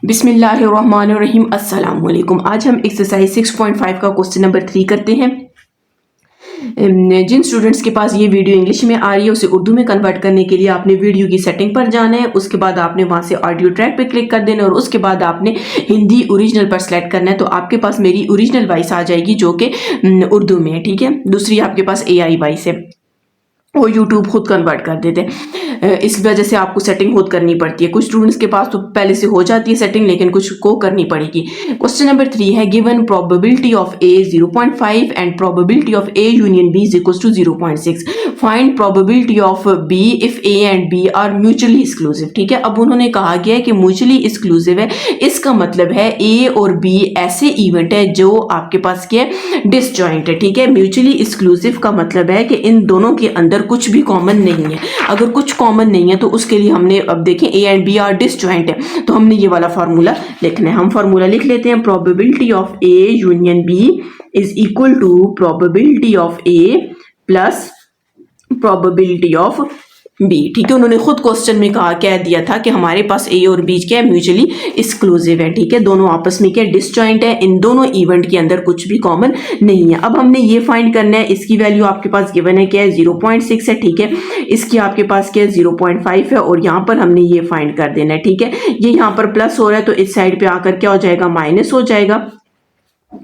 बिस्मिल्लाहिर्रहमानिर्रहीम अस्सलाम वालेकुम। आज हम एक्सरसाइज 6.5 का क्वेश्चन नंबर 3 करते हैं। जिन स्टूडेंट्स के पास ये वीडियो इंग्लिश में आ रही है उसे उर्दू में कन्वर्ट करने के लिए आपने वीडियो की सेटिंग पर जाना है। उसके बाद आपने वहां से ऑडियो ट्रैक पे क्लिक कर देना और उसके बाद आपने हिंदी ओरिजिनल पर सेलेक्ट करना है। तो आपके पास मेरी ओरिजिनल वॉइस आ जाएगी जो कि उर्दू में है, ठीक है। दूसरी आपके पास AI वॉइस है, वो यूट्यूब खुद कन्वर्ट कर देते हैं। इस वजह से आपको सेटिंग खुद करनी पड़ती है। कुछ स्टूडेंट्स के पास तो पहले से हो जाती है सेटिंग, लेकिन कुछ को करनी पड़ेगी। क्वेश्चन नंबर 3 है, given probability of A 0.5 and probability of A union B is equal to 0.6। Find probability of B if A and B are mutually exclusive. ठीक है, अब उन्होंने कहा गया है कि म्यूचुअली एक्सक्लूसिव है, इसका मतलब है A और B ऐसे इवेंट है जो आपके पास क्या है, डिसजॉइंट है। ठीक है, म्यूचुअली एक्सक्लूसिव का मतलब है कि इन दोनों के अंदर कुछ भी कॉमन नहीं है। अगर कुछ कॉमन नहीं है तो उसके लिए हमने, अब देखें A and B are disjoint है, तो हमने ये वाला फार्मूला लिखना है। हम फार्मूला लिख लेते हैं, probability of A union B is equal to probability of A plus probability of B। ठीक है, उन्होंने खुद क्वेश्चन में कहा, कह दिया था कि हमारे पास A और B क्या है, म्यूचुअली एक्सक्लूसिव है। ठीक है, दोनों आपस में क्या डिसजॉइंट है, इन दोनों इवेंट के अंदर कुछ भी कॉमन नहीं है। अब हमने ये फाइंड करना है, इसकी वैल्यू आपके पास गिवन है क्या है, 0.6 है। ठीक है, इसकी आपके पास क्या है, 0.5 है, और यहाँ पर हमने ये फाइंड कर देना है। ठीक है, ये यहाँ पर प्लस हो रहा है तो इस साइड पे आकर क्या हो जाएगा, माइनस हो जाएगा,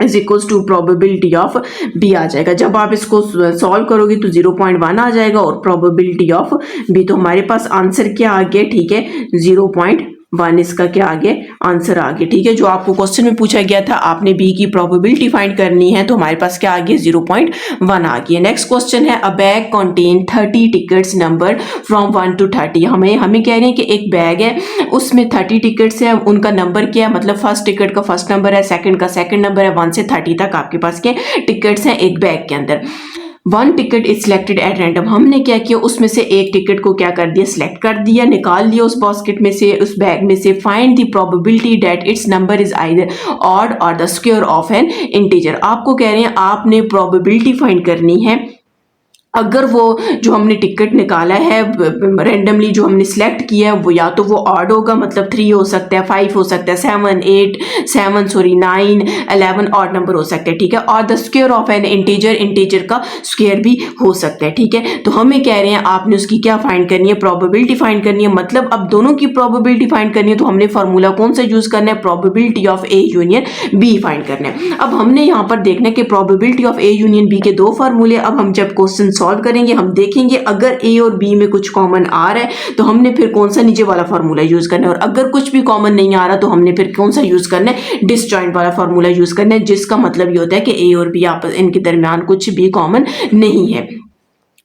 is equals to probability of B आ जाएगा। जब आप इसको सॉल्व करोगे तो 0.1 आ जाएगा और प्रोबेबिलिटी ऑफ B, तो हमारे पास आंसर क्या आ गया, ठीक है, 0.1 इसका क्या आ गया, आंसर आ गया। ठीक है, जो आपको क्वेश्चन में पूछा गया था, आपने B की प्रोबेबिलिटी फाइंड करनी है, तो हमारे पास क्या आ गया, 0.1 आ गया। नेक्स्ट क्वेश्चन है, अ bag contain 30 tickets number from 1 to 30। हमें कह रहे हैं कि एक बैग है, उसमें 30 टिकट्स है, उनका नंबर क्या है, मतलब फर्स्ट टिकट का फर्स्ट नंबर है, सेकंड का सेकंड नंबर है, 1 से 30 तक आपके पास के टिकट्स हैं एक बैग के अंदर। 1 ticket is selected at random. हमने क्या किया, उसमें से एक टिकट को क्या कर दिया, सिलेक्ट कर दिया, निकाल लिया उस बास्केट में से, उस बैग में से। Find the probability that its number is either odd और the square of an integer. आपको कह रहे हैं आपने प्रोबेबिलिटी फाइंड करनी है, अगर वो जो हमने टिकट निकाला है रैंडमली जो हमने सिलेक्ट किया है वो या तो वो ऑड होगा, मतलब 3 हो सकता है, 5 हो सकता है, 9 11 ऑड नंबर हो सकता है। ठीक है, और the square of an integer का स्क्वायर भी हो सकता है। ठीक है, तो हमें कह रहे हैं आपने उसकी क्या फाइंड करनी है, प्रोबेबिलिटी फाइंड करनी है। मतलब अब दोनों की प्रोबेबिलिटी फाइंड करनी है तो हमने फार्मूला कौन सा यूज करना है, probability of A union B find करना है। अब हमने यहाँ पर देखना है कि probability of A union B के दो फार्मूले। अब हम जब क्वेश्चन सॉल्व करेंगे हम देखेंगे अगर A और B में कुछ कॉमन आ रहा है तो हमने फिर कौन सा नीचे वाला फार्मूला यूज करना है, और अगर कुछ भी कॉमन नहीं आ रहा तो हमने फिर कौन सा यूज करना है, डिसजॉइंट वाला फार्मूला यूज करना है, जिसका मतलब ये होता है कि A और B आपस इनके दरमियान कुछ भी कॉमन नहीं है।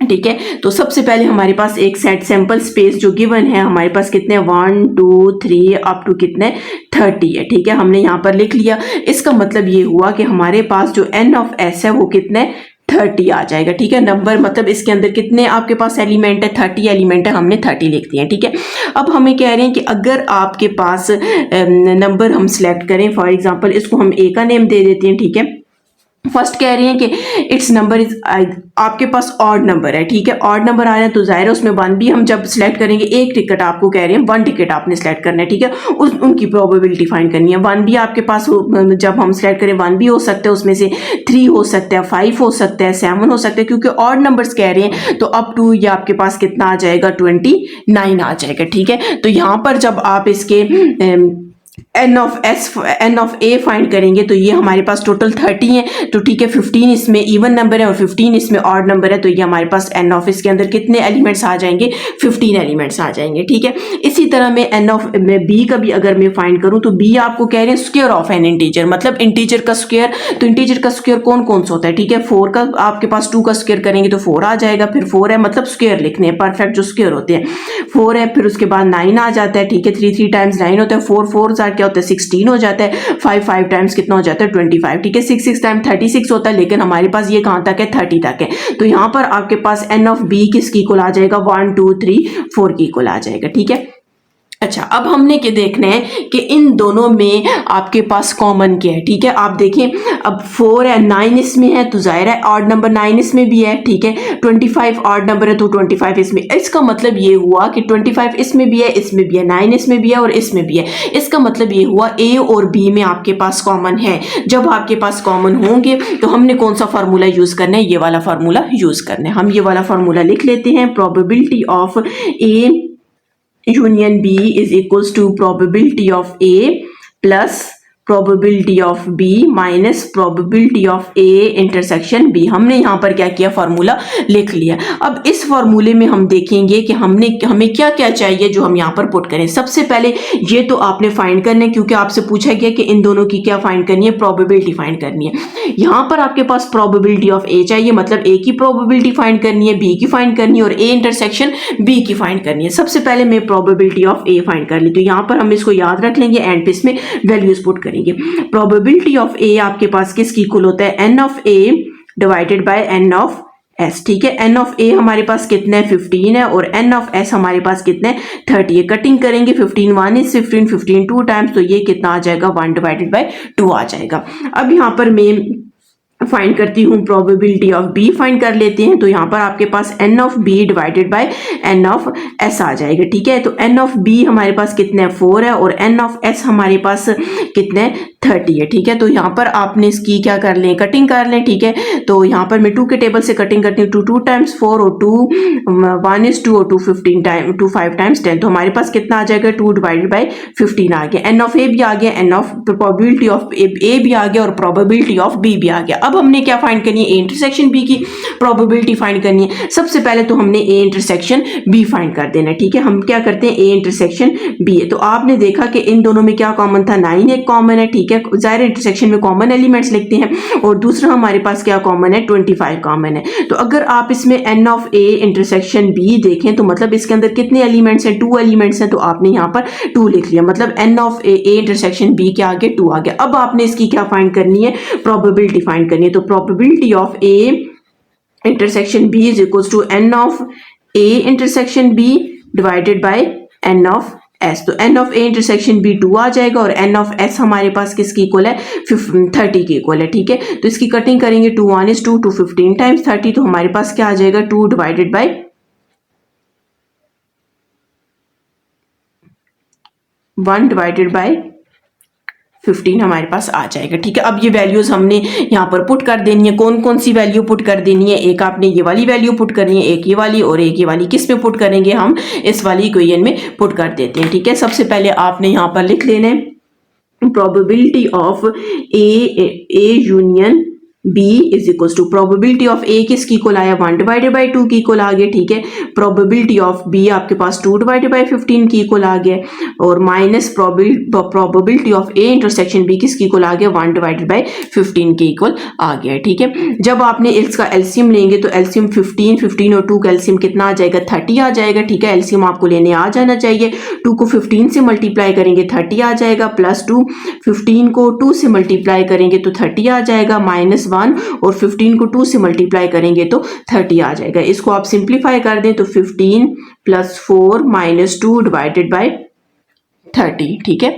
ठीक है, तो सबसे पहले हमारे पास एक सेट सैंपल स्पेस जो गिवन है, हमारे पास कितने 1 2 3 अप टू कितने 30 है। ठीक है, हमने यहाँ पर लिख लिया। इसका मतलब ये हुआ कि हमारे पास जो n ऑफ s है वो कितने 30 आ जाएगा। ठीक है, नंबर मतलब इसके अंदर कितने आपके पास एलिमेंट है, 30 एलिमेंट है, हमने 30 लिख दिए हैं। ठीक है, अब हमें कह रहे हैं कि अगर आपके पास नंबर हम सिलेक्ट करें, फॉर एग्जांपल इसको हम A का नेम दे देते हैं। ठीक है, फर्स्ट कह रहे हैं कि इट्स नंबर इज, आपके पास ऑड नंबर है। ठीक है, ऑड नंबर आ रहा है तो जाहिर है उसमें 1 भी हम जब सिलेक्ट करेंगे, एक टिकट आपको कह रहे हैं 1 टिकट आपने सिलेक्ट करना है। ठीक है, उनकी प्रोबेबिलिटी फाइंड करनी है। 1 भी आपके पास जब हम सिलेक्ट करें 1 भी हो सकता है, उसमें से 3 हो सकता है, 5 हो सकता है, 7 हो सकता है, क्योंकि ऑड नंबर्स कह रहे हैं तो अप टू ये आपके पास कितना आ जाएगा, 29 आ जाएगा। ठीक है, तो यहाँ पर जब आप इसके n ऑफ A फाइंड करेंगे तो ये हमारे पास टोटल 30 है। तो ठीक है, 15 इसमें इवन नंबर है और 15 इसमें ऑड नंबर है, तो ये हमारे पास n ऑफ इसके अंदर कितने एलिमेंट्स आ जाएंगे, 15 एलिमेंट्स आ जाएंगे। ठीक है, इसी तरह मैं n ऑफ B का भी अगर मैं फाइंड करूं तो B आपको कह रहे हैं स्क्वायर ऑफ एन इंटीजर, मतलब इंटीजर का स्क्वायर। तो इंटीजर का स्क्वायर कौन कौन सा होता है, ठीक है, 4 का आपके पास 2 का स्क्वायर करेंगे तो 4 आ जाएगा, फिर 4 है, मतलब स्क्वायर लिखने हैं, परफेक्ट जो स्क्वायर होते हैं 4 है, फिर उसके बाद 9 आ जाता है। ठीक है, 3 टाइम्स 9 होता है, 4 क्या होता है 16 हो जाता है, 5 टाइम्स कितना हो जाता है 25। ठीक है, 6 टाइम 36 होता है, लेकिन हमारे पास ये कहां तक है, 30 तक है। तो यहां पर आपके पास n ऑफ B किसकी इक्वल आ जाएगा, 1 2 3 4 की इक्वल आ जाएगा। ठीक है, अच्छा, अब हमने क्या देखना है कि इन दोनों में आपके पास कॉमन क्या है। ठीक है, आप देखें, अब 4 है, 9 इसमें है तो जाहिर है ऑड नंबर 9 इसमें भी है। ठीक है, 25 ऑड नंबर है तो 25 इसमें। इसका मतलब ये हुआ कि 25 इसमें भी है, इसमें भी है, 9 इसमें भी है और इसमें भी है। इसका मतलब ये हुआ ए और बी में आपके पास कॉमन है। जब आपके पास कॉमन होंगे तो हमने कौन सा फार्मूला यूज करना है, ये वाला फार्मूला यूज करना है। हम ये वाला फार्मूला लिख लेते हैं, probability of A union B is equals to probability of A plus probability of B minus probability of A intersection B। हमने यहाँ पर क्या किया, फार्मूला लिख लिया। अब इस फार्मूले में हम देखेंगे कि हमें क्या क्या चाहिए जो हम यहाँ पर पुट करें। सबसे पहले ये तो आपने फाइंड करना है, क्योंकि आपसे पूछा गया कि इन दोनों की क्या फाइंड करनी है, प्रोबेबिलिटी फाइंड करनी है। यहाँ पर आपके पास प्रोबेबिलिटी ऑफ A चाहिए, मतलब A की प्रोबेबिलिटी फाइंड करनी है, B की फाइंड करनी है और A इंटरसेक्शन B की फाइंड करनी है। सबसे पहले मैं प्रोबेबिलिटी ऑफ A फाइंड कर ली, तो यहाँ पर हम इसको याद रख लेंगे, एंड पे इसमें वैल्यूज पुट करेंगे। प्रोबेबिलिटी ऑफ ए आपके पास किसकी इक्वल होता है, N of A divided by N of S. ठीक है, एन ऑफ ए हमारे पास कितना है, 15 है, और एन ऑफ एस हमारे पास कितना है, 30 है। कटिंग करेंगे, 15 1 इज 15, 15 2 टाइम्स, तो ये कितना आ जाएगा, 1 डिवाइडेड बाय 2 आ जाएगा। अब यहाँ पर मैं फाइंड करती हूँ प्रोबेबिलिटी ऑफ बी फाइंड कर लेते हैं, तो यहाँ पर आपके पास n of B divided by N of S आ जाएगा। ठीक है, तो एन ऑफ बी हमारे पास कितना है, 4 है, और एन ऑफ एस हमारे पास कितना है, 30 है। ठीक है, तो यहाँ पर आपने इसकी क्या कर लें, कटिंग कर लें। ठीक है, तो यहाँ पर मैं 2 के टेबल से कटिंग करती हूँ, 2 टाइम्स 4 और 2 1 is 2 और 2 15 टाइम 2 5 टाइम्स 10, तो हमारे पास कितना आ जाएगा, 2 डिवाइडेड बाय 15 आ गया। एन ऑफ ए भी आ गया, एन ऑफ प्रोबेबिलिटी ऑफ ए भी आ गया और प्रोबेबिलिटी ऑफ बी भी आ गया। अब हमने क्या फाइंड करनी है, ए इंटरसेक्शन बी की प्रोबेबिलिटी फाइंड करनी है। सबसे पहले तो हमने ए इंटरसेक्शन बी फाइंड कर देना है। ठीक है, हम क्या करते हैं, ए इंटरसेक्शन बी है, तो आपने देखा कि इन दोनों में क्या कॉमन था, 9 एक कॉमन है। ठीक है, जाहिर इंटरसेक्शन में कॉमन एलिमेंट्स लिखते हैं, और दूसरा हमारे पास क्या कॉमन है, 25 कॉमन है। तो अगर आप इसमें N of A intersection B देखें तो मतलब इसके अंदर कितने एलिमेंट्स हैं, 2 एलिमेंट्स हैं, तो आपने यहाँ पर 2 लिख लिया, मतलब N of A intersection B के आगे 2 आ गया। अब आपने इसकी क्या फाइंड करनी है, प्रोबेबिलिटी फाइंड करनी है, तो probability of A intersection B is equal to n of A intersection B divided by N of S. तो n of A intersection B 2 आ जाएगा, और एन ऑफ एस हमारे पास किसकी इक्वल है, 30 की इक्वल है। ठीक है, तो इसकी कटिंग करेंगे, 2 1 is 2 2 15 टाइम्स 30, तो हमारे पास क्या आ जाएगा, 2 डिवाइडेड बाय 1 डिवाइडेड बाय 15 हमारे पास आ जाएगा। ठीक है, अब ये वैल्यूज हमने यहाँ पर पुट कर देनी है। कौन कौन सी वैल्यू पुट कर देनी है, एक आपने ये वाली वैल्यू पुट करनी है, एक ये वाली, और एक ये वाली। किस में पुट करेंगे, हम इस वाली इक्वेशन में पुट कर देते हैं। ठीक है, सबसे पहले आपने यहाँ पर लिख लेना है probability of A union B is equal to probability of A किसकी इक्वल आया, 1 डिवाइडेड बाई 2 की इक्वल आ गया। ठीक है, प्रोबेबिलिटी ऑफ B आपके पास 2 डिवाइडेड बाई 15 की इक्वल आ गया, और minus probability of A intersection B किसकी इक्वल आ गया, 1 डिवाइडेड बाई 15 की इक्वल आ गया। ठीक है, जब आपने इसका एलसीएम लेंगे तो एलसीएम 15 और 2 का एलसीएम कितना आ जाएगा, 30 आ जाएगा। ठीक है, एलसीएम आपको लेने आ जाना चाहिए। 2 को 15 से मल्टीप्लाई करेंगे 30 आ जाएगा, प्लस 2 15 को 2 से मल्टीप्लाई करेंगे तो 30 आ जाएगा, माइनस 1 और 15 को 2 से मल्टीप्लाई करेंगे तो 30 आ जाएगा। इसको आप सिंप्लीफाई कर दें तो 15 प्लस 4 माइनस 2 डिवाइडेड बाय 30। ठीक है,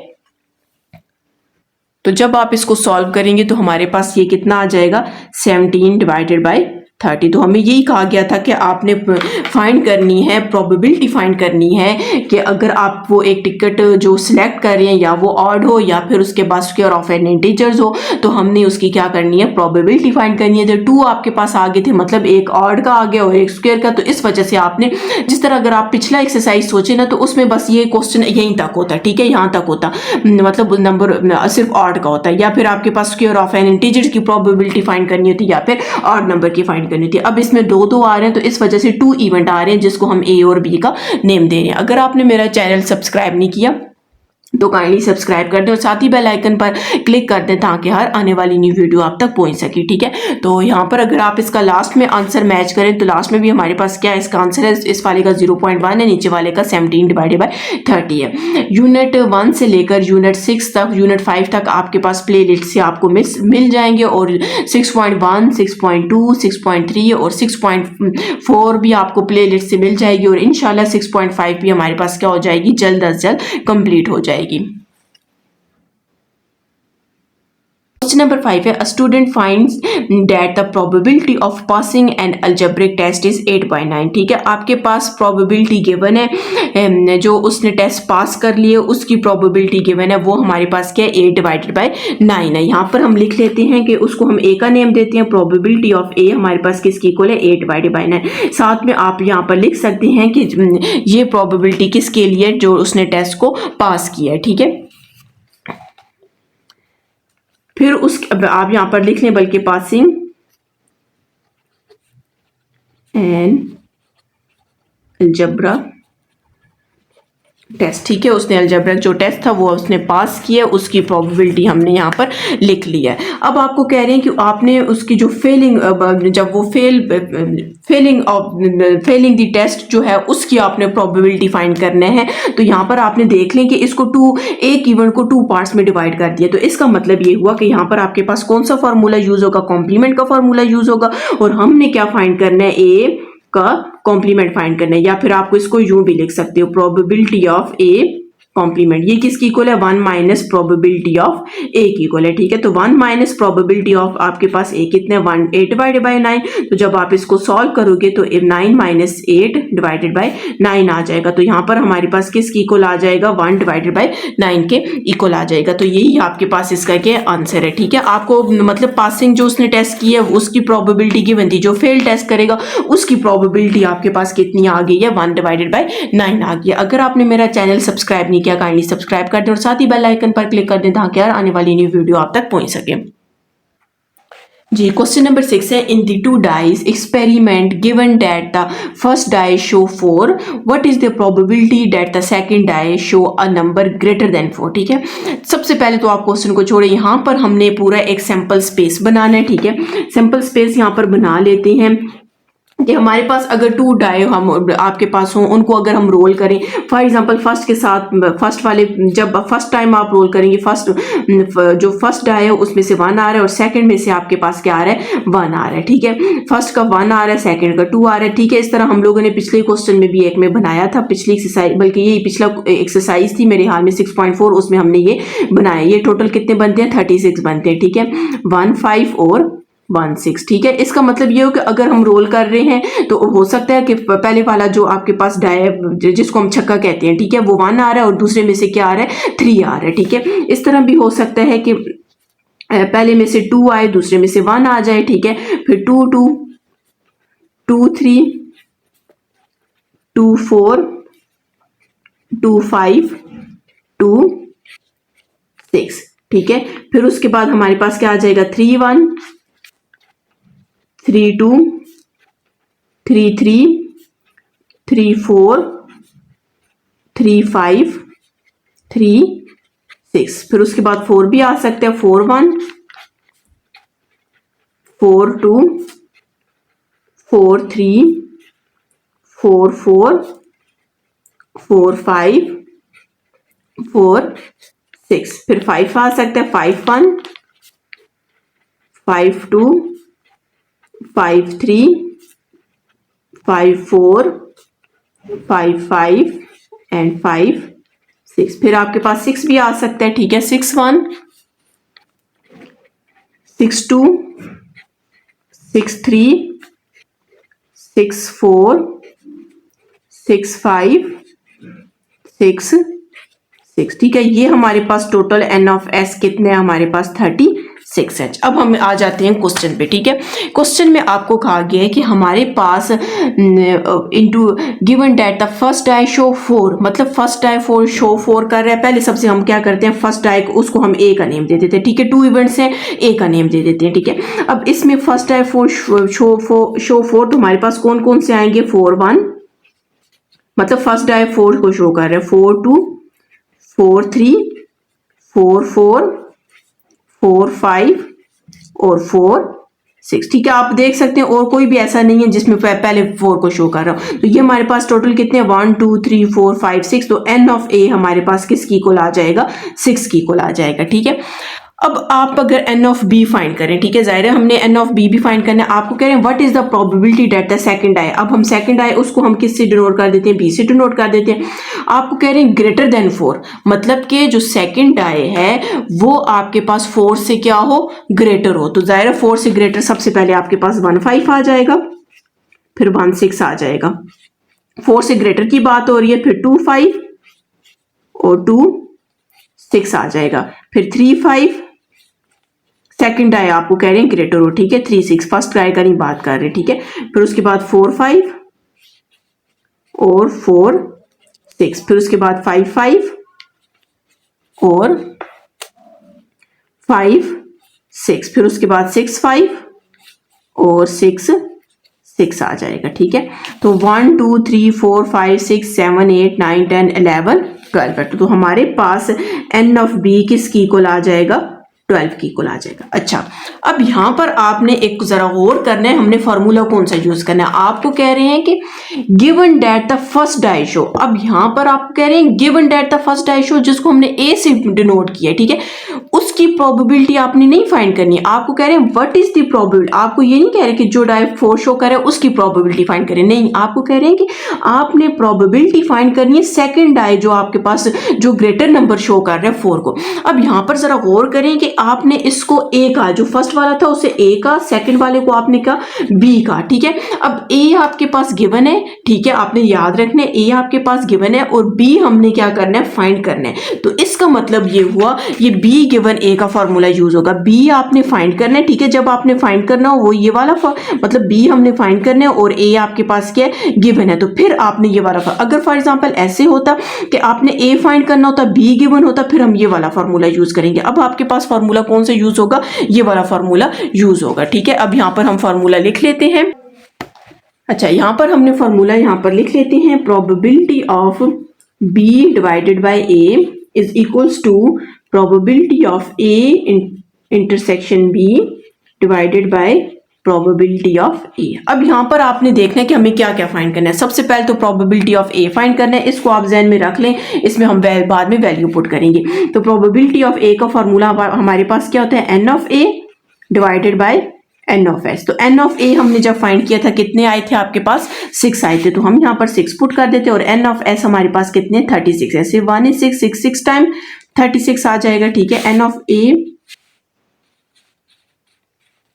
तो जब आप इसको सॉल्व करेंगे तो हमारे पास ये कितना आ जाएगा, 17 डिवाइडेड बाय 30। तो हमें यही कहा गया था कि आपने फाइंड करनी है, प्रोबेबिलिटी फाइंड करनी है कि अगर आप वो एक टिकट जो सिलेक्ट कर रहे हैं या वो ऑड हो या फिर उसके बाद स्क्वायर ऑफ एन इंटीजर्स हो, तो हमने उसकी क्या करनी है, प्रोबेबिलिटी फाइंड करनी है। तो 2 आपके पास आ गए थे, मतलब एक ऑड का आ गया और एक स्क्वायर का, तो इस वजह से आपने जिस तरह अगर आप पिछला एक्सरसाइज सोचे ना तो उसमें बस ये क्वेश्चन यहीं तक होता है। ठीक है, यहाँ तक होता, मतलब नंबर सिर्फ ऑड का होता है, या फिर आपके पास स्क्वायर ऑफ एन इंटीजर्स की प्रोबेबिलिटी फाइंड करनी होती है या फिर ऑड नंबर की फाइंड करनी थी। अब इसमें 2 आ रहे हैं तो इस वजह से 2 इवेंट आ रहे हैं जिसको हम ए और बी का नेम दे रहे हैं। अगर आपने मेरा चैनल सब्सक्राइब नहीं किया तो काइंडली सब्सक्राइब कर दें और साथ ही बेल आइकन पर क्लिक कर दें ताकि हर आने वाली न्यू वीडियो आप तक पहुंच सके। ठीक है, तो यहाँ पर अगर आप इसका लास्ट में आंसर मैच करें तो लास्ट में भी हमारे पास क्या है, इसका आंसर है, इस वाले का 0.1 है, नीचे वाले का 17 डिवाइडेड बाय 30 है। यूनिट 1 से लेकर यूनिट 6 तक, यूनिट 5 तक आपके पास प्ले लिस्ट से आपको मिल जाएंगे और 6.1, 6.2, 6.3 और 6.4 भी आपको प्ले लिस्ट से मिल जाएगी और इंशाल्लाह 6.5 भी हमारे पास क्या हो जाएगी, जल्द अज जल्द कंप्लीट हो जाएगी। Question number 5 है, a student finds that the probability of passing an algebraic test is 8/9। ठीक है, आपके पास probability given है, जो उसने टेस्ट पास कर लिए उसकी probability given है, वो हमारे पास क्या है, 8/9 है। यहाँ पर हम लिख लेते हैं कि उसको हम a का नेम देते हैं, probability of a हमारे पास किसकी इक्वल है, 8/9। साथ में आप यहाँ पर लिख सकते हैं कि ये probability किसके लिए, जो उसने टेस्ट को पास किया है। ठीक है, फिर उस आप यहां पर लिख लें, बल्कि पासिंग एन अलजेब्रा टेस्ट। ठीक है, उसने अलजेब्रा जो टेस्ट था वो उसने पास किया, उसकी प्रोबेबिलिटी हमने यहाँ पर लिख लिया है। अब आपको कह रहे हैं कि आपने उसकी जो फेलिंग, जब वो फेलिंग दी टेस्ट जो है उसकी आपने प्रोबेबिलिटी फाइंड करना है। तो यहाँ पर आपने देख लें कि इसको एक इवेंट को 2 पार्ट्स में डिवाइड कर दिया। तो इसका मतलब ये हुआ कि यहाँ पर आपके पास कौन सा फार्मूला यूज होगा, कॉम्प्लीमेंट का फार्मूला यूज होगा और हमने क्या फाइंड करना है, ए का कॉम्प्लीमेंट फाइंड करना है। या फिर आपको इसको यूं भी लिख सकते हो, प्रोबेबिलिटी ऑफ ए कॉम्प्लीमेंट, ये किसकी इक्वल है, 1 माइनस प्रोबेबिलिटी ऑफ ए की इक्वल है। ठीक है, तो 1 माइनस प्रोबेबिलिटी ऑफ आपके पास ए कितने, 1, 8/9। तो जब आप इसको सॉल्व करोगे तो 9 माइनस 8/9 आ जाएगा। तो यहाँ पर हमारे पास किसकी इक्वल आ जाएगा, 1/9 के इक्वल आ जाएगा। तो यही आपके पास इसका क्या आंसर है। ठीक है, आपको मतलब पासिंग जो उसने टेस्ट की है उसकी प्रोबेबिलिटी गिवन थी, जो फेल टेस्ट करेगा उसकी प्रोबेबिलिटी आपके पास कितनी आ गई है, 1/9 आ गई है। अगर आपने मेरा चैनल सब्सक्राइब नहीं किया, काइंडली सब्सक्राइब कर दें और साथ ही बेल आइकन पर क्लिक कर दें ताकि हर आने वाली न्यू वीडियो आप तक पहुंच सके। जी, क्वेश्चन नंबर 6 है, in the 2 dice experiment given that the first die show 4, what is the probability that the second die show a number greater than 4। ठीक है, सबसे पहले तो आप क्वेश्चन को छोड़े, यहाँ पर हमने पूरा एक सैंपल स्पेस बनाना है। ठीक है, सैंपल स्पेस यहाँ पर बना लेते हैं कि हमारे पास अगर 2 डाई हम आपके पास हों, उनको अगर हम रोल करें, फॉर एग्जांपल फर्स्ट के साथ, फर्स्ट वाले जब फर्स्ट टाइम आप रोल करेंगे, जो फर्स्ट डाई है उसमें से 1 आ रहा है और सेकंड में से आपके पास क्या आ रहा है, 1 आ रहा है। ठीक है, फर्स्ट का 1 आ रहा है, सेकंड का 2 आ रहा है। ठीक है, इस तरह हम लोगों ने पिछले क्वेश्चन में भी एक में बनाया था, पिछली एक्सरसाइज, बल्कि ये पिछला एक्सरसाइज थी मेरे हाल में 6.4, उसमें हमने ये बनाया। ये टोटल कितने बनते हैं, 36 बनते हैं। ठीक है, 1, 5 और 1, 6। ठीक है, इसका मतलब ये हो कि अगर हम रोल कर रहे हैं तो हो सकता है कि पहले वाला जो आपके पास डाई जिसको हम छक्का कहते हैं, ठीक है, वो 1 आ रहा है और दूसरे में से क्या आ रहा है, 3 आ रहा है। ठीक है, इस तरह भी हो सकता है कि पहले में से 2 आए, दूसरे में से 1 आ जाए। ठीक है, फिर 2, 2, 2, 3, 2, 4, 2, 5, 2, 6। ठीक है, फिर उसके बाद हमारे पास क्या आ जाएगा, 3, 1, 3, 2, 3, 3, 3, 4, 3, 5, 3, 6। फिर उसके बाद 4 भी आ सकते हैं, 4, 1, 4, 2, 4, 3, 4, 4, 4, 5, 4, 6। फिर 5 आ सकते हैं, 5, 1, 5, 2, 5, 3, 5, 4, 5, 5 एंड 5, 6। फिर आपके पास 6 भी आ सकता है। ठीक है, 6, 1, 6, 2, 6, 3, 6, 4, 6, 5, 6, 6। ठीक है, ये हमारे पास टोटल एन ऑफ एस कितने हैं, हमारे पास 36H। अब हम आ जाते हैं क्वेश्चन पे। ठीक है, क्वेश्चन में आपको कहा गया है कि हमारे पास into given that the first die show 4, मतलब फर्स्ट डाई 4 शो 4 कर रहा है। पहले सबसे हम क्या करते हैं, फर्स्ट डाई को उसको हम ए का नेम दे देते हैं। ठीक है, 2 इवेंट्स हैं, ए का नेम दे देते हैं। ठीक है, अब इसमें फर्स्ट डाई 4 शो 4, तो हमारे पास कौन कौन से आएंगे, 4, 1, मतलब फर्स्ट डाई 4 को शो कर रहे हैं, 4, 2, 4 3 4 4 4 5 और 4 6। ठीक है, आप देख सकते हैं और कोई भी ऐसा नहीं है जिसमें पहले 4 को शो कर रहा हूं। तो ये हमारे पास टोटल कितने 1 2 3 4 5 6। तो n ऑफ a हमारे पास किसकी इक्वल आ जाएगा 6 की इक्वल आ जाएगा। ठीक है, अब आप अगर n ऑफ b फाइंड करें, ठीक है, जाहिर है हमने n ऑफ b भी फाइंड करना है। आपको कह रहे हैं what is the probability that the second आए। अब हम सेकंड आए उसको हम किससे डिनोट कर देते हैं, b से डिनोट कर देते हैं। आपको कह रहे हैं ग्रेटर देन 4, मतलब कि जो सेकंड आए है वो आपके पास 4 से क्या हो, ग्रेटर हो। तो जाहिर है 4 से ग्रेटर सबसे पहले आपके पास 1 5 आ जाएगा, फिर 1 6 आ जाएगा। 4 से ग्रेटर की बात हो रही है, फिर 2 5 और 2 6 आ जाएगा, फिर 3 5। सेकंड आए आपको कह रहे हैं ग्रेटर हो, ठीक है, 3 6 फर्स्ट ट्राई का नहीं बात कर रहे, ठीक है। फिर उसके बाद 4 5 और 4 6, फिर उसके बाद 5 5 और 5 6, फिर उसके बाद 6 5 और 6 6 आ जाएगा। ठीक है, तो 1 2 3 4 5 6 7 8 9 10 11 12 है। तो हमारे पास n ऑफ b किसकी इक्वल आ जाएगा, 12 की इक्वल आ जाएगा। अच्छा, अब यहां पर आपने एक जरा और करना है, हमने फॉर्मूला कौन सा यूज करना है। आपको कह रहे हैं कि given that the first die show. अब यहां पर आप कह रहे हैं given that the first die show, जिसको हमने a से डिनोट किया है, ठीक है, उसकी प्रोबेबिलिटी आपने नहीं फाइंड करनी है। आपको कह रहे हैं व्हाट इज द प्रोबेबिलिटी। आपको ये नहीं कह रहे कि जो डाई 4 शो कर रहा है उसकी प्रोबेबिलिटी फाइंड करें, नहीं, आपको कह रहे हैं कि आपने प्रोबेबिलिटी फाइंड करनी है सेकंड डाई जो आपके पास जो ग्रेटर नंबर शो कर रहा है 4 को। अब यहां पर जरा गौर करें कि आपने इसको a का, जो फर्स्ट वाला था उसे a का, सेकंड वाले को आपने कहा b का। ठीक है, अब a आपके पास गिवन है, ठीक है, आपने याद रखना है a आपके पास गिवन है और b हमने क्या करना है, फाइंड करना है। तो इसका मतलब ये हुआ ये b गिवन a का फॉर्मूला यूज होगा। b आपने फाइंड करना है, ठीक है, जब आपने फाइंड करना हो वो ये वाला मतलब b हमने फाइंड करना है और a आपके पास क्या है, गिवन है, तो फिर आपने ये वाला अगर फॉर एग्जांपल ऐसे होता कि आपने a फाइंड करना होता, b गिवन होता, फिर हम ये वाला फॉर्मूला यूज करेंगे। अब आपके पास फॉर्मूला कौन सा यूज होगा, ये वाला फॉर्मूला यूज होगा। ठीक है, अब यहां पर हम फॉर्मूला लिख लेते हैं। अच्छा, यहां पर हमने फॉर्मूला यहां पर लिख लेते हैं, probability of b divided by a is equals to probability of a intersection b divided by probability of a। अब यहां पर आपने देखना है कि हमें क्या क्या फाइंड करना है। सबसे पहले तो प्रोबेबिलिटी ऑफ a फाइंड करना है, इसको आप ज़हन में रख लें, इसमें हम बाद में वैल्यू पुट करेंगे। तो प्रोबेबिलिटी ऑफ a का फॉर्मूला हमारे पास क्या होता है, n of a divided by n of s। तो n ऑफ a हमने जब फाइंड किया था कितने आए थे आपके पास, 6 आए थे, तो हम यहाँ पर 6 पुट कर देते और n ऑफ s हमारे पास कितने 36 है, सिर्फ 1 is 6 6 टाइम 36 आ जाएगा। ठीक है, n ऑफ a,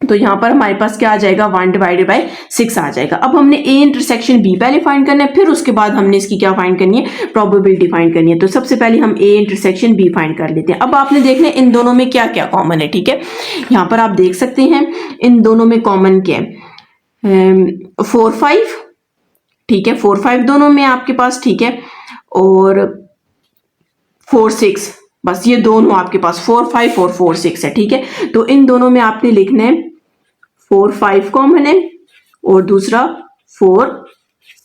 तो यहां पर हमारे पास क्या आ जाएगा, 1 डिवाइडेड बाय 6 आ जाएगा। अब हमने a इंटरसेक्शन b पहले फाइंड करना है, फिर उसके बाद हमने इसकी क्या फाइंड करनी है, प्रोबेबिलिटी फाइंड करनी है। तो सबसे पहले हम a इंटरसेक्शन b फाइंड कर लेते हैं। अब आपने देखना है इन दोनों में क्या क्या कॉमन है। ठीक है, यहां पर आप देख सकते हैं इन दोनों में कॉमन क्या है, 4 5, ठीक है, 4 5 दोनों में आपके पास, ठीक है, और 4 6, बस ये दोनों आपके पास 4 5 और 4 6 है। ठीक है, तो इन दोनों में आपने लिखना है 4 5 कॉमन है और दूसरा 4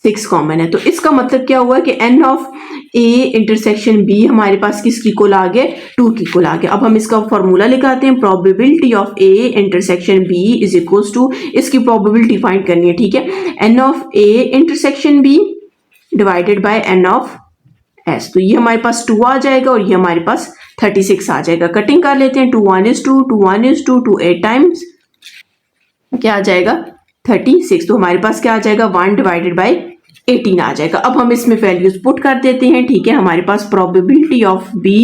6 कॉमन है। तो इसका मतलब क्या हुआ कि n of a intersection b हमारे पास किसकी इक्वल आ गया, 2 की इक्वल आ गया। अब हम इसका फॉर्मूला लगाते हैं, probability of a intersection b is equals to, इसकी प्रोबेबिलिटी फाइंड करनी है। ठीक है, n of a intersection b divided by n of s। तो ये हमारे पास 2 आ जाएगा और ये हमारे पास 36 आ जाएगा। कटिंग कर लेते हैं, 2 1 is 2 2 1 is 2 2 8 टाइम्स क्या आ जाएगा 36। तो हमारे पास क्या आ जाएगा, 1 डिवाइडेड बाय 18 आ जाएगा। अब हम इसमें वैल्यूज पुट कर देते हैं। ठीक है, हमारे पास probability of b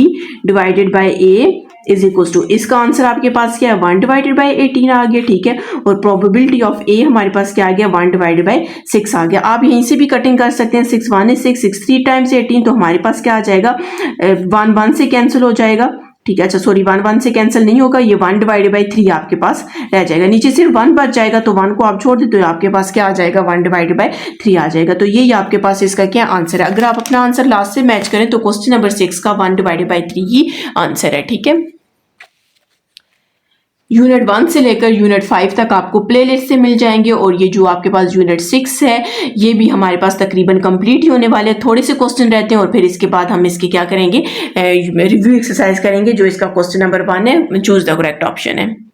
divided by a is equal to, इसका आंसर आपके पास क्या है, 1 डिवाइडेड बाय 18 आ गया। ठीक है, और प्रोबेबिलिटी ऑफ a हमारे पास क्या आ गया, 1 डिवाइडेड बाय 6 आ गया। आप यहीं से भी कटिंग कर सकते हैं, 6 1 is 6 6 3 टाइम्स 18, तो हमारे पास क्या आ जाएगा, 1 1 से कैंसिल हो जाएगा। ठीक है, अच्छा सॉरी 1 1 से कैंसिल नहीं होगा, ये 1 डिवाइडेड बाय 3 आपके पास रह जाएगा, नीचे सिर्फ 1 बच जाएगा, तो 1 को आप छोड़ देते हो, आपके पास क्या आ जाएगा, 1 डिवाइडेड बाय 3 आ जाएगा। तो ये आपके पास इसका क्या आंसर है। अगर आप अपना आंसर लास्ट से मैच करें तो क्वेश्चन नंबर 6 का 1 डिवाइडेड बाय 3 ही आंसर है। ठीक है, यूनिट 1 से लेकर यूनिट 5 तक आपको प्लेलिस्ट से मिल जाएंगे और ये जो आपके पास यूनिट 6 है ये भी हमारे पास तकरीबन कंप्लीट ही होने वाले, थोड़े से क्वेश्चन रहते हैं और फिर इसके बाद हम इसके क्या करेंगे, रिव्यू एक्सरसाइज करेंगे। जो इसका क्वेश्चन नंबर 1 है, चूज द करेक्ट ऑप्शन है।